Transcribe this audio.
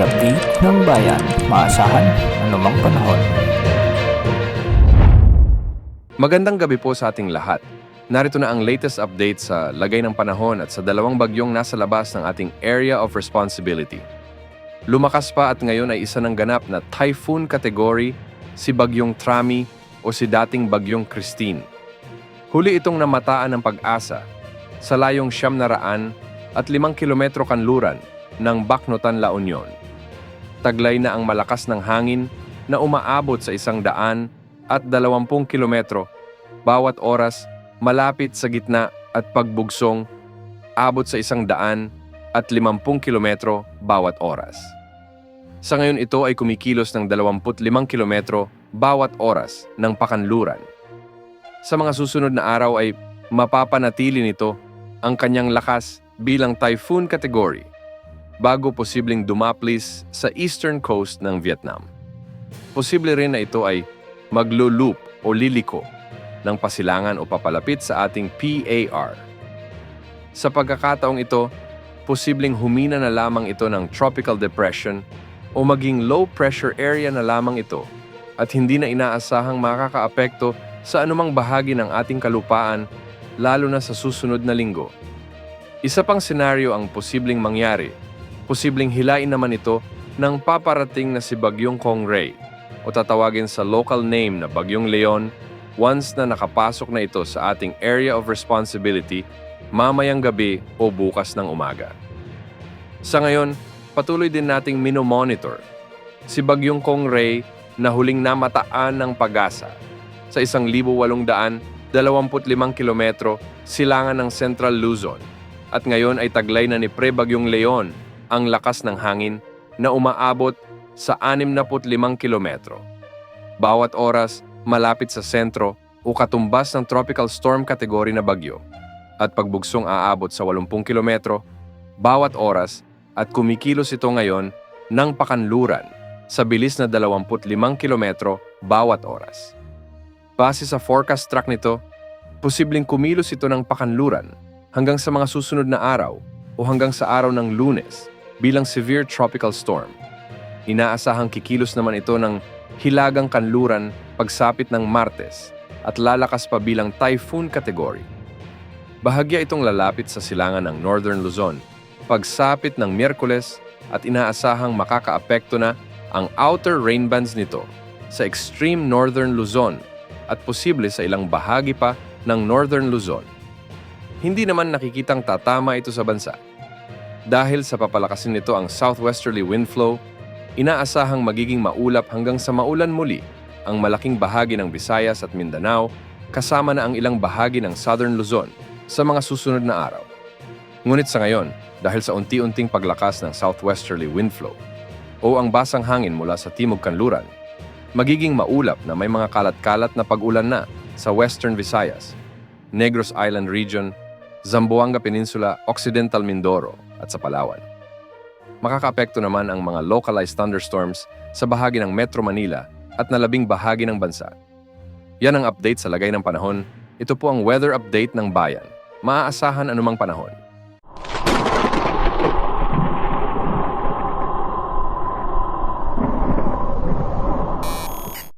update ng bayan. Maasahan anumang panahon. Magandang gabi po sa ating lahat. Narito na ang latest update sa lagay ng panahon at sa dalawang bagyong nasa labas ng ating area of responsibility. Lumakas pa at ngayon ay isa ng ganap na typhoon category si Bagyong Trami o si dating Bagyong Christine. Huli itong namataan ng pag-asa sa layong 705 kilometro kanluran ng Bacnotan, La Union. Taglay na ang malakas ng hangin na umaabot sa 120 kilometro bawat oras malapit sa gitna at pagbugsong abot sa 150 kilometro bawat oras. Sa ngayon ito ay kumikilos ng 25 kilometro bawat oras ng pakanluran. Sa mga susunod na araw ay mapapanatili nito ang kanyang lakas bilang typhoon category bago posibleng dumaplis sa eastern coast ng Vietnam. Posible rin na ito ay maglo-loop o liliko ng pasilangan o papalapit sa ating PAR. Sa pagkakataong ito, posibleng humina na lamang ito ng tropical depression o maging low pressure area na lamang ito at hindi na inaasahang makakaapekto sa anumang bahagi ng ating kalupaan lalo na sa susunod na linggo. Isa pang senaryo ang posibleng mangyari. Posibleng hilain naman ito ng paparating na si Bagyong Kongray o tatawagin sa local name na Bagyong Leon once na nakapasok na ito sa ating area of responsibility mamayang gabi o bukas ng umaga. Sa ngayon, patuloy din nating minomonitor si Bagyong Kongray na huling namataan ng pag-asa sa 1,825 kilometro silangan ng Central Luzon at ngayon ay taglay na ni Pre-Bagyong Leon ang lakas ng hangin na umaabot sa 65 kilometro. Bawat oras, malapit sa sentro o katumbas ng tropical storm category na bagyo at pagbugsong aabot sa 80 kilometro bawat oras at kumikilos ito ngayon ng pakanluran sa bilis na 25 kilometro bawat oras. Base sa forecast track nito, posibleng kumilos ito ng pakanluran hanggang sa mga susunod na araw o hanggang sa araw ng Lunes bilang severe tropical storm. Inaasahang kikilos naman ito ng hilagang kanluran pagsapit ng Martes at lalakas pa bilang typhoon category. Bahagya itong lalapit sa silangan ng Northern Luzon pagsapit ng Miyerkules at inaasahang makakaapekto na ang outer rain bands nito sa extreme Northern Luzon at posible sa ilang bahagi pa ng Northern Luzon. Hindi naman nakikitang tatama ito sa bansa. Dahil sa papalakasin nito ang southwesterly wind flow, inaasahang magiging maulap hanggang sa maulan muli ang malaking bahagi ng Visayas at Mindanao kasama na ang ilang bahagi ng Southern Luzon sa mga susunod na araw. Ngunit sa ngayon, dahil sa unti-unting paglakas ng southwesterly wind flow o ang basang hangin mula sa timog kanluran, magiging maulap na may mga kalat-kalat na pag-ulan na sa Western Visayas, Negros Island Region, Zamboanga Peninsula, Occidental Mindoro at sa Palawan. Makakaapekto naman ang mga localized thunderstorms sa bahagi ng Metro Manila at na 10 bahagi ng bansa. Yan ang update sa lagay ng panahon. Ito po ang weather update ng bayan. Maaasahan anumang panahon.